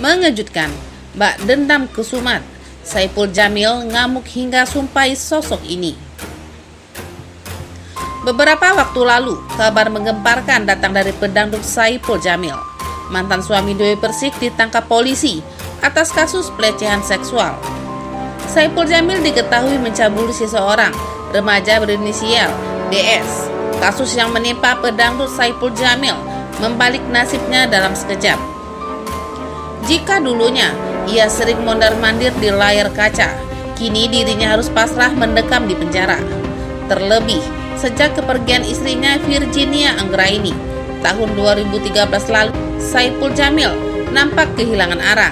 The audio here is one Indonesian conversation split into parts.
Mengejutkan, bak dendam kesumat, Saipul Jamil ngamuk hingga sumpai sosok ini. Beberapa waktu lalu, kabar menggemparkan datang dari pedangdut Saipul Jamil. Mantan suami Dewi Persik ditangkap polisi atas kasus pelecehan seksual. Saipul Jamil diketahui mencabuli seseorang remaja berinisial DS. Kasus yang menimpa pedangdut Saipul Jamil membalik nasibnya dalam sekejap. Jika dulunya ia sering mondar-mandir di layar kaca, kini dirinya harus pasrah mendekam di penjara. Terlebih sejak kepergian istrinya Virginia Anggraini tahun 2013 lalu, Saipul Jamil nampak kehilangan arah.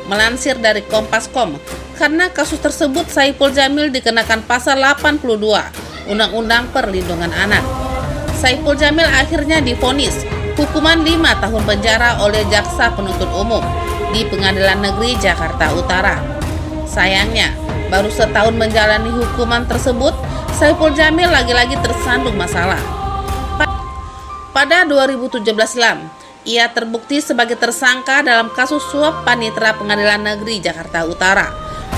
Melansir dari Kompas.com, karena kasus tersebut Saipul Jamil dikenakan pasal 82 Undang-Undang Perlindungan Anak. Saipul Jamil akhirnya divonis hukuman 5 tahun penjara oleh Jaksa Penuntut Umum di Pengadilan Negeri Jakarta Utara. Sayangnya, baru setahun menjalani hukuman tersebut, Saipul Jamil lagi-lagi tersandung masalah. Pada 2017 silam, ia terbukti sebagai tersangka dalam kasus suap panitera Pengadilan Negeri Jakarta Utara.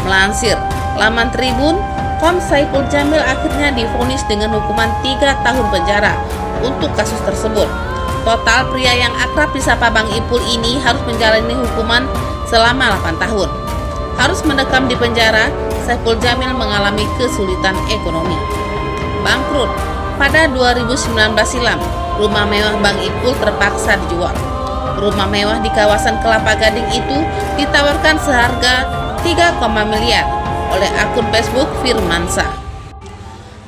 Melansir laman Tribun.com, Saipul Jamil akhirnya divonis dengan hukuman 3 tahun penjara untuk kasus tersebut. Total pria yang akrab disapa Bang Ipul ini harus menjalani hukuman selama 8 tahun. Harus mendekam di penjara, Saipul Jamil mengalami kesulitan ekonomi. Bangkrut. Pada 2019 silam, rumah mewah Bang Ipul terpaksa dijual. Rumah mewah di kawasan Kelapa Gading itu ditawarkan seharga 3, miliar oleh akun Facebook Firmansyah.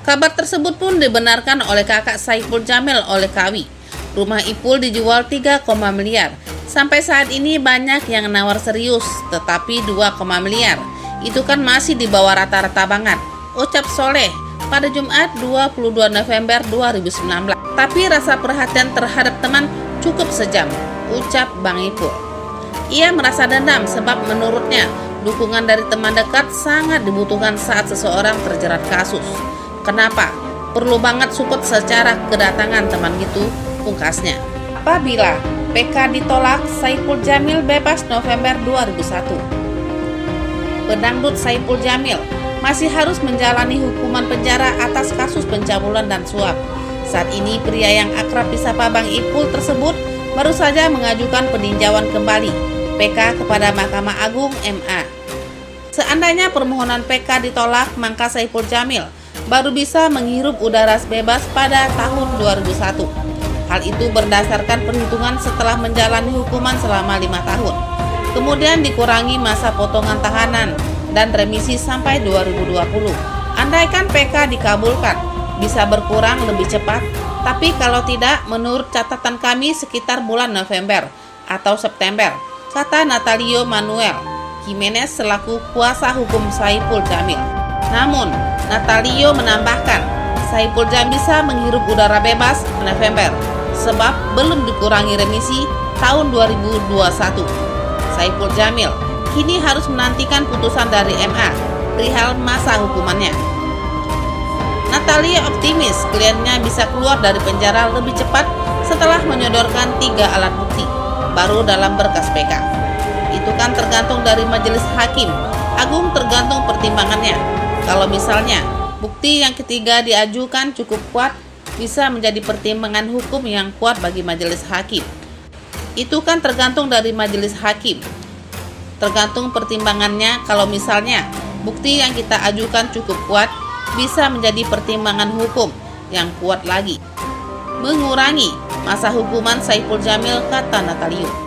Kabar tersebut pun dibenarkan oleh kakak Saipul Jamil oleh Kawi. Rumah Ipul dijual 3, miliar. Sampai saat ini banyak yang nawar serius, tetapi 2, miliar itu kan masih di bawah rata-rata banget, ucap Soleh pada Jumat 22 November 2019. Tapi rasa perhatian terhadap teman cukup sejam, ucap Bang Ipul. Ia merasa dendam sebab menurutnya dukungan dari teman dekat sangat dibutuhkan saat seseorang terjerat kasus. Kenapa? Perlu banget support secara kedatangan teman gitu, pungkasnya. Apabila PK ditolak, Saipul Jamil bebas November 2001. Pedangdut Saipul Jamil masih harus menjalani hukuman penjara atas kasus pencabulan dan suap. Saat ini pria yang akrab disapa Bang Ipul tersebut baru saja mengajukan peninjauan kembali PK kepada Mahkamah Agung MA. Seandainya permohonan PK ditolak, maka Saipul Jamil baru bisa menghirup udara bebas pada tahun 2001. Hal itu berdasarkan perhitungan setelah menjalani hukuman selama 5 tahun. Kemudian dikurangi masa potongan tahanan dan remisi sampai 2020. Andaikan PK dikabulkan, bisa berkurang lebih cepat. Tapi kalau tidak, menurut catatan kami sekitar bulan November atau September, kata Natalio Manuel Jimenez selaku kuasa hukum Saipul Jamil. Namun, Natalio menambahkan, Saipul Jamil bisa menghirup udara bebas November sebab belum dikurangi remisi tahun 2021. Saipul Jamil kini harus menantikan putusan dari MA perihal masa hukumannya. Natalia optimis kliennya bisa keluar dari penjara lebih cepat setelah menyodorkan 3 alat bukti baru dalam berkas PK. Itu kan tergantung dari majelis hakim agung, tergantung pertimbangannya. Kalau misalnya bukti yang ketiga diajukan cukup kuat, bisa menjadi pertimbangan hukum yang kuat bagi majelis hakim. Itu kan tergantung dari majelis hakim. Tergantung pertimbangannya. Kalau misalnya bukti yang kita ajukan cukup kuat, bisa menjadi pertimbangan hukum yang kuat lagi, mengurangi masa hukuman Saipul Jamil, kata Natalio.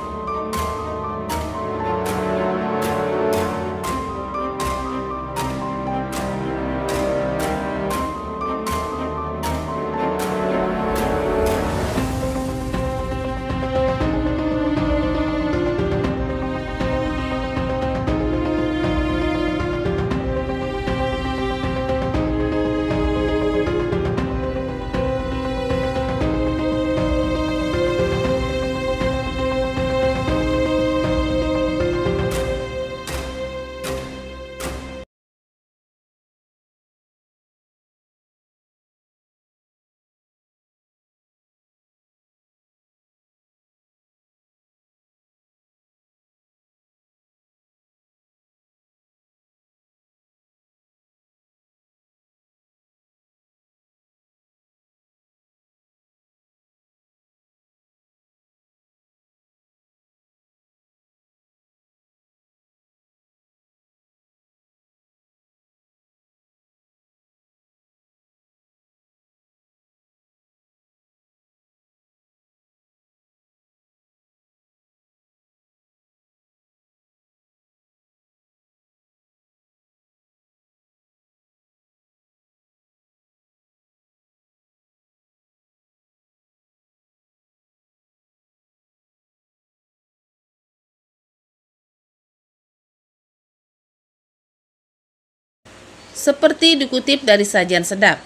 seperti dikutip dari Sajian Sedap.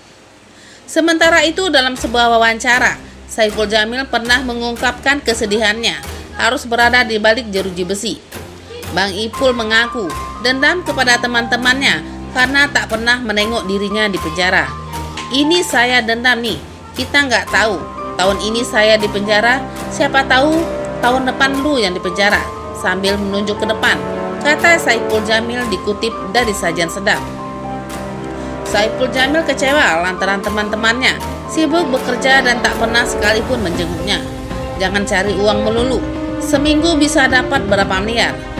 Sementara itu, dalam sebuah wawancara, Saipul Jamil pernah mengungkapkan kesedihannya harus berada di balik jeruji besi. Bang Ipul mengaku dendam kepada teman-temannya karena tak pernah menengok dirinya di penjara. Ini saya dendam nih, kita nggak tahu. Tahun ini saya di penjara, siapa tahu tahun depan lu yang di penjara, sambil menunjuk ke depan, kata Saipul Jamil dikutip dari Sajian Sedap. Saipul Jamil kecewa lantaran teman-temannya sibuk bekerja dan tak pernah sekalipun menjenguknya. Jangan cari uang melulu, seminggu bisa dapat berapa miliar.